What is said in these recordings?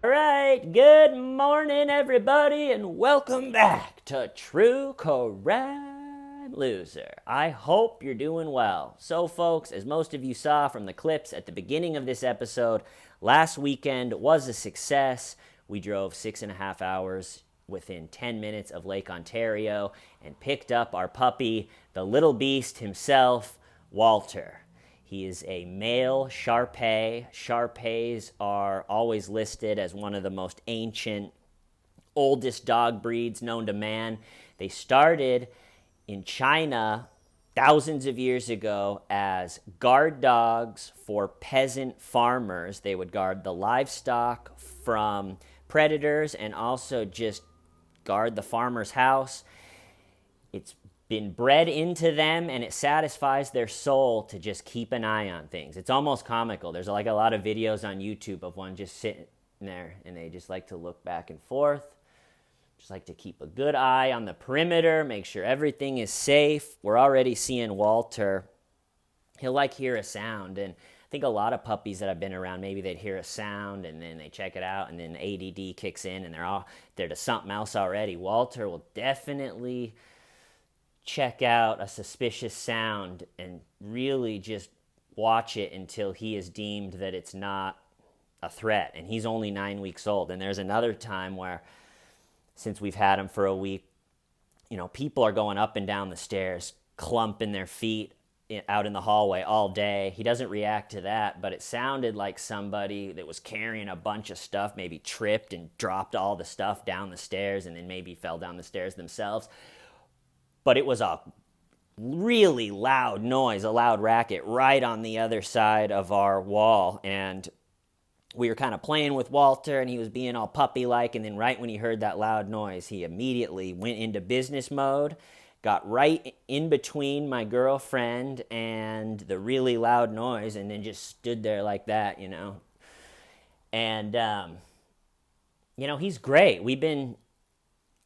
All right, good morning, everybody, and welcome back to True Crime Loser. I hope you're doing well. So, folks, as most of you saw from the clips at the beginning of this episode, last weekend was a success. We drove 6.5 hours within 10 minutes of Lake Ontario and picked up our puppy, the little beast himself, Walter. He is a male Sharpei. Sharpeis are always listed as one of the most ancient, oldest dog breeds known to man. They started in China thousands of years ago as guard dogs for peasant farmers. They would guard the livestock from predators and also just guard the farmer's house. It's been bred into them, and it satisfies their soul to just keep an eye on things. It's almost comical. There's like a lot of videos on YouTube of one just sitting there, and they just like to look back and forth, just like to keep a good eye on the perimeter, make sure everything is safe. We're already seeing Walter. He'll like hear a sound, and I think a lot of puppies that I've been around, maybe they'd hear a sound and then they check it out, and then ADD kicks in and they're to something else already. Walter will definitely check out a suspicious sound and really just watch it until he is deemed that it's not a threat. And he's only 9 weeks old. And there's another time where, since we've had him for a week, people are going up and down the stairs, clumping their feet out in the hallway all day. He doesn't react to that, but it sounded like somebody that was carrying a bunch of stuff maybe tripped and dropped all the stuff down the stairs and then maybe fell down the stairs themselves. But it was a really loud noise, a loud racket right on the other side of our wall. And we were kind of playing with Walter, and he was being all puppy-like. And then right when he heard that loud noise, he immediately went into business mode, got right in between my girlfriend and the really loud noise, and then just stood there like that, And, he's great.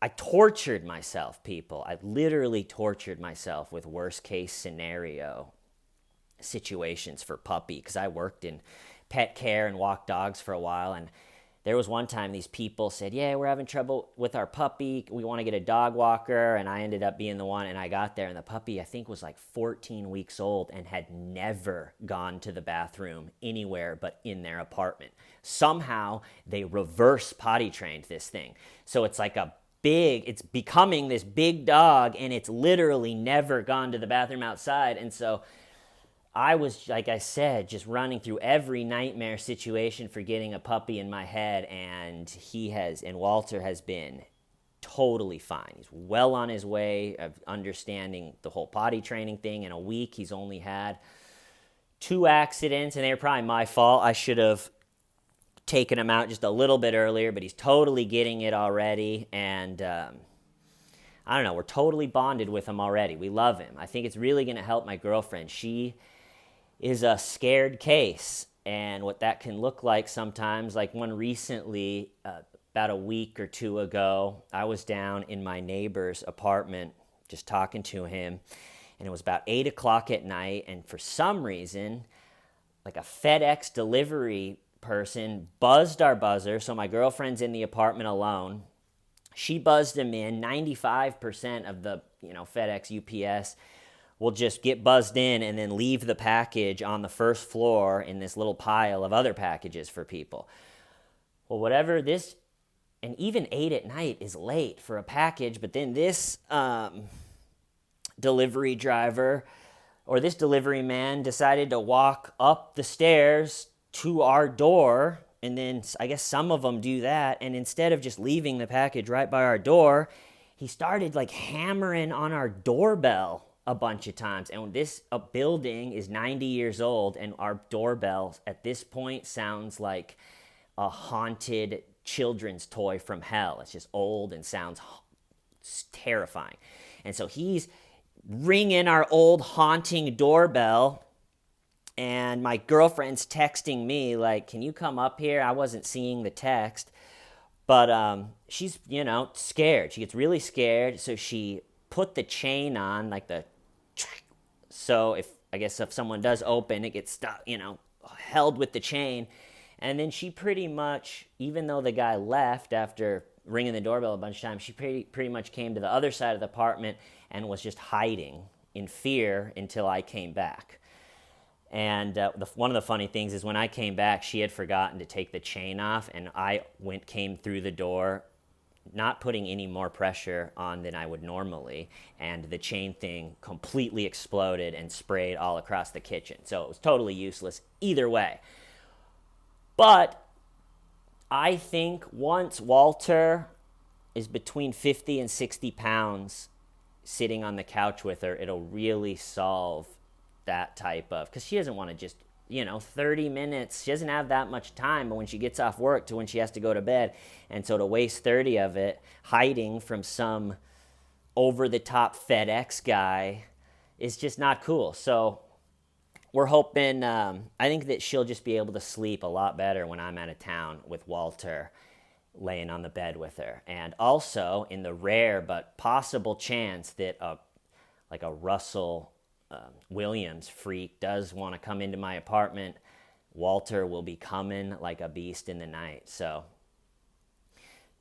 I tortured myself, people. I literally tortured myself with worst case scenario situations for puppy, because I worked in pet care and walked dogs for a while. And there was one time these people said, yeah, we're having trouble with our puppy. We want to get a dog walker. And I ended up being the one, and I got there, and the puppy, I think, was like 14 weeks old and had never gone to the bathroom anywhere but in their apartment. Somehow they reverse potty trained this thing. So it's like it's becoming this big dog, and it's literally never gone to the bathroom outside. And so I was, like I said, just running through every nightmare situation for getting a puppy in my head, and Walter has been totally fine. He's well on his way of understanding the whole potty training thing. In a week, he's only had 2 accidents, and they were probably my fault. I should have taken him out just a little bit earlier, but he's totally getting it already. And I don't know, we're totally bonded with him already. We love him. I think it's really going to help my girlfriend. She is a scared case, and what that can look like sometimes, like one recently, about a week or 2 ago, I was down in my neighbor's apartment just talking to him, and it was about 8 o'clock at night, and for some reason, like a FedEx delivery person buzzed our buzzer. So my girlfriend's in the apartment alone. She buzzed him in. 95% of the FedEx, UPS will just get buzzed in and then leave the package on the first floor in this little pile of other packages for people. Well, whatever this and even 8 at night is late for a package. But then this delivery driver or this delivery man decided to walk up the stairs to our door. And then I guess some of them do that. And instead of just leaving the package right by our door, he started like hammering on our doorbell a bunch of times. And this building is 90 years old, and our doorbell at this point sounds like a haunted children's toy from hell. It's just old and sounds terrifying. And so he's ringing our old haunting doorbell, and my girlfriend's texting me like, can you come up here? I wasn't seeing the text, but she's, scared. She gets really scared, so she put the chain on, like so if someone does open, it gets stuck, held with the chain. And then she pretty much, even though the guy left after ringing the doorbell a bunch of times, she pretty much came to the other side of the apartment and was just hiding in fear until I came back. And one of the funny things is when I came back, she had forgotten to take the chain off, and I came through the door, not putting any more pressure on than I would normally, and the chain thing completely exploded and sprayed all across the kitchen. So it was totally useless either way. But I think once Walter is between 50 and 60 pounds sitting on the couch with her, it'll really solve that type of, because she doesn't want to just, 30 minutes. She doesn't have that much time when she gets off work to when she has to go to bed. And so to waste 30 of it hiding from some over-the-top FedEx guy is just not cool. So we're hoping, I think that she'll just be able to sleep a lot better when I'm out of town with Walter laying on the bed with her. And also, in the rare but possible chance that a Russell Williams freak does want to come into my apartment, Walter will be coming like a beast in the night. So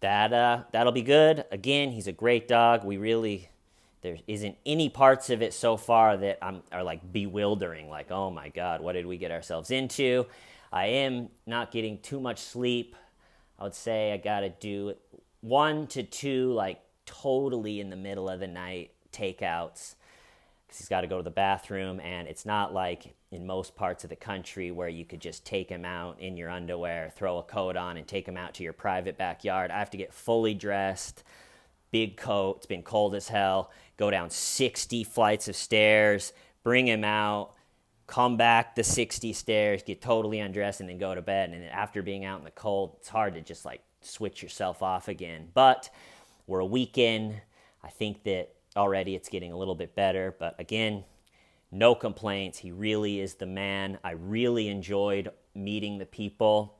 that'll be good. Again, he's a great dog. There isn't any parts of it so far that are like bewildering, like, oh my God, what did we get ourselves into? I am not getting too much sleep. I would say I got to do 1 to 2 like totally in the middle of the night takeouts, because he's got to go to the bathroom, and it's not like in most parts of the country where you could just take him out in your underwear, throw a coat on, and take him out to your private backyard. I have to get fully dressed, big coat, it's been cold as hell, go down 60 flights of stairs, bring him out, come back the 60 stairs, get totally undressed, and then go to bed. And then after being out in the cold, it's hard to just like switch yourself off again. But we're a week in. I think that already it's getting a little bit better, but again, no complaints. He really is the man. I really enjoyed meeting the people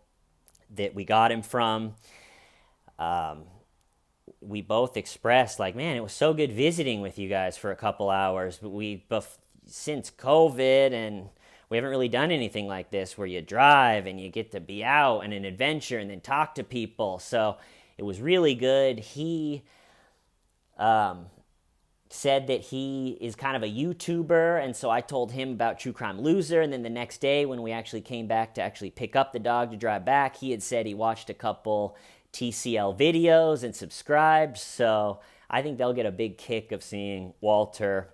that we got him from. We both expressed like, man, it was so good visiting with you guys for a couple hours, but since COVID, and we haven't really done anything like this where you drive and you get to be out and an adventure and then talk to people. So it was really good. He said that he is kind of a YouTuber, and so I told him about True Crime Loser, and then the next day when we actually came back to actually pick up the dog to drive back, he had said he watched a couple TCL videos and subscribed. So I think they'll get a big kick of seeing Walter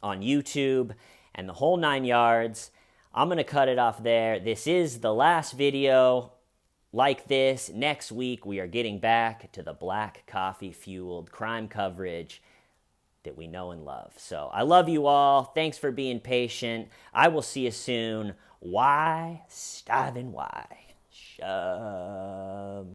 on YouTube and the whole 9 yards. I'm going to cut it off there. This is the last video like this. Next week, we are getting back to the black coffee-fueled crime coverage that we know and love. So I love you all. Thanks for being patient. I will see you soon. Why? Starving why? Shove.